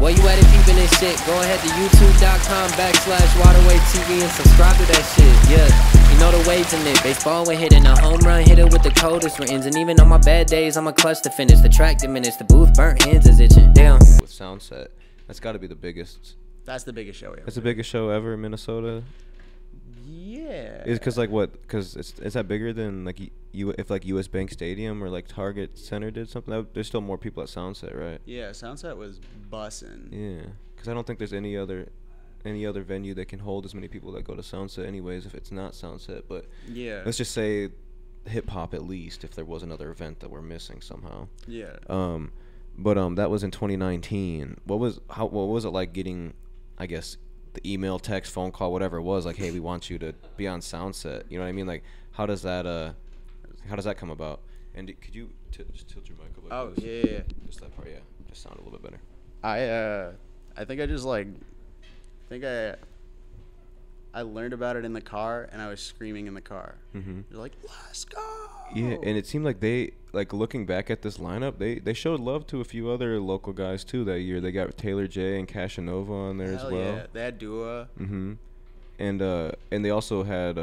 Where you at if peeping this shit? Go ahead to youtube.com/waterway TV and subscribe to that shit. Yeah, you know the waves in it. Baseball, we're hitting a home run, hit it with the coldest rains. And even on my bad days, I'm a clutch to finish. The track diminished, the booth burnt, hands is itching. Damn. With Soundset, that's got to be the biggest. That's the biggest show ever. That's the biggest show ever in Minnesota. Yeah. Is because like what? Because is that bigger than like if like U.S. Bank Stadium or like Target Center did something? There's still more people at Soundset, right? Yeah, Soundset was bussin'. Yeah, because I don't think there's any other venue that can hold as many people that go to Soundset anyways if it's not Soundset. But yeah, let's just say hip hop at least if there was another event that we're missing somehow. Yeah. But that was in 2019. What was it like getting, I guess, the email, text, phone call, whatever it was, like, hey, we want you to be on Soundset. You know what I mean? Like, how does that come about? And could you just tilt your mic a little? Oh, yeah. Just that part, yeah. Just sound a little bit better. I think I just I learned about it in the car, and I was screaming in the car. Mm-hmm. They're like, let's go. Yeah, and it seemed like they, like, looking back at this lineup, they showed love to a few other local guys, too, that year. They got Taylor J and Cashanova on there as well. Yeah, they had Dua. Mm-hmm. And they also had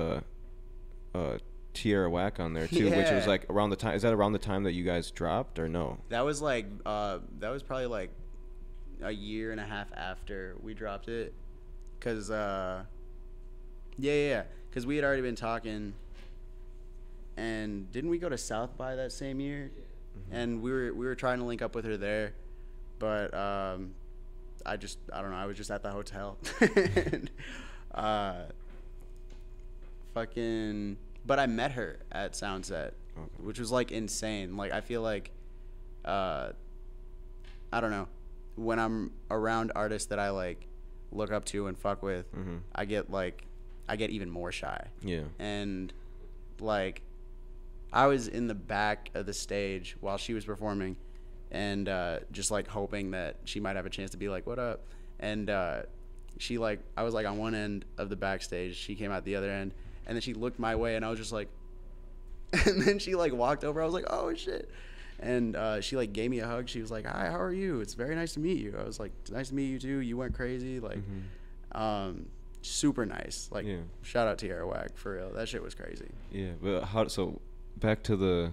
Tierra Whack on there, too, which was, like, around the time. Is that around the time that you guys dropped, or no? That was, like, that was probably, like, a year and a half after we dropped it. Because, because we had already been talking, and didn't we go to South by that same year? Mm-hmm. And we were trying to link up with her there, but I don't know, I was just at the hotel. And, but I met her at Soundset, which was like insane. Like, I feel like I don't know, when I'm around artists that I like look up to and fuck with, mm-hmm. I get even more shy. Yeah. And like, I was in the back of the stage while she was performing, and just like hoping that she might have a chance to be like, what up? And she, like, I was like on one end of the backstage, she came out the other end, and then she looked my way, and I was just like, and then she like walked over, I was like, oh shit. And she like gave me a hug. She was like, hi, how are you? It's very nice to meet you. I was like, it's nice to meet you too. You went crazy. Like, mm-hmm. Super nice. Like, yeah. Shout out to Tierra Whack, for real. That shit was crazy. Yeah, but so back to the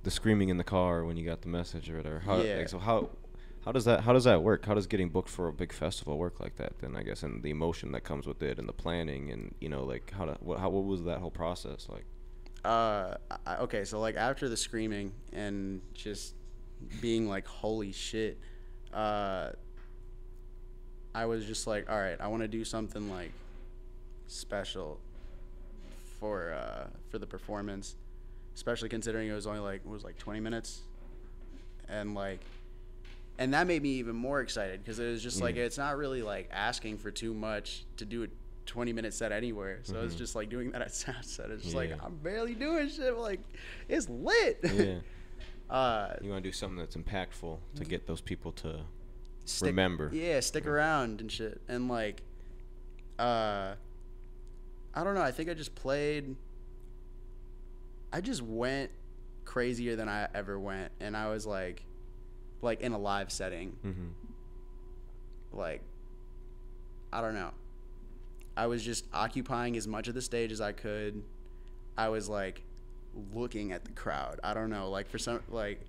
screaming in the car when you got the message or whatever. How does that work? How does getting booked for a big festival work like that then, I guess, and the emotion that comes with it and the planning and, you know, like what was that whole process like? Okay, so like after the screaming and just being like, holy shit, I was just like, all right, I want to do something like special for the performance, especially considering it was only like 20 minutes, and that made me even more excited because it was just like, it's not really like asking for too much to do a 20-minute set anywhere, so it's just like doing that at Soundset. It's just like, I'm barely doing shit, but like, it's lit. You want to do something that's impactful to get those people to remember. Yeah, stick around and shit. And like, I don't know. I think I just went crazier than I ever went, and I was like in a live setting. Like, I don't know. I was just occupying as much of the stage as I could. I was like looking at the crowd. I don't know. Like, for some, like,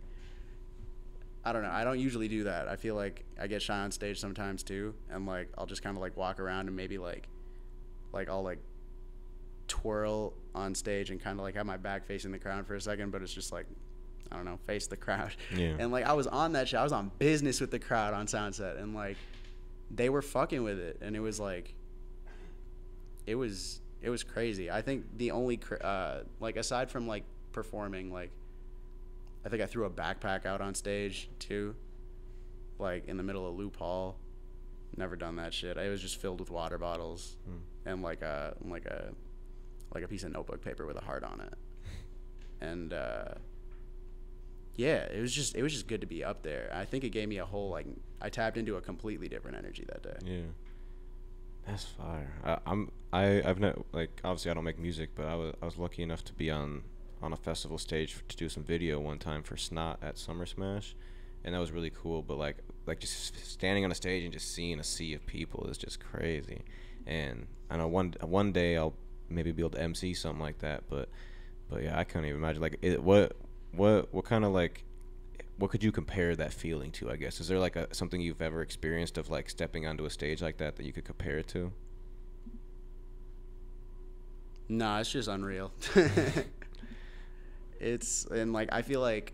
I don't know. I don't usually do that. I feel like I get shy on stage sometimes too, and like I'll just kind of like walk around and maybe like I'll like twirl on stage and kind of like have my back facing the crowd for a second, but it's just like, I don't know, face the crowd. Yeah. And like, I was on that shit. I was on business with the crowd on Soundset, and like they were fucking with it, and it was like, it was crazy. I think the only like, aside from like performing, like, I think I threw a backpack out on stage too, like in the middle of Loop Hall. Never done that shit. It was just filled with water bottles and like a piece of notebook paper with a heart on it. And yeah, it was just good to be up there. I think it gave me a whole, like, I tapped into a completely different energy that day. Yeah. That's fire. I've not, like, obviously I don't make music, but I was lucky enough to be on a festival stage to do some video one time for Snot at Summer Smash, and that was really cool. But like, like just standing on a stage and just seeing a sea of people is just crazy. And I know one day I'll maybe be able to MC something like that, but yeah, I can't even imagine like what kind of like what could you compare that feeling to? I guess is there like something you've ever experienced of like stepping onto a stage like that you could compare it to? Nah, it's just unreal. It's and like I feel like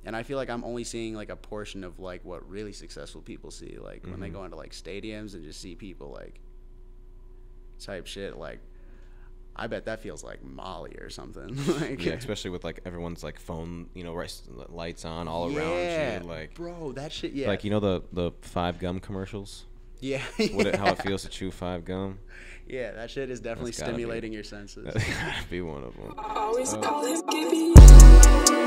I'm only seeing like a portion of like what really successful people see, like when they go into like stadiums and just see people like type shit, like I bet that feels like Molly or something. Like, yeah, especially with like everyone's like phone, lights on all around you, like bro, that shit. Yeah, like the 5 gum commercials. Yeah, how it feels to chew 5 gum. Yeah, that shit is definitely stimulating your senses. That's gotta be one of them. I always call him Gibby.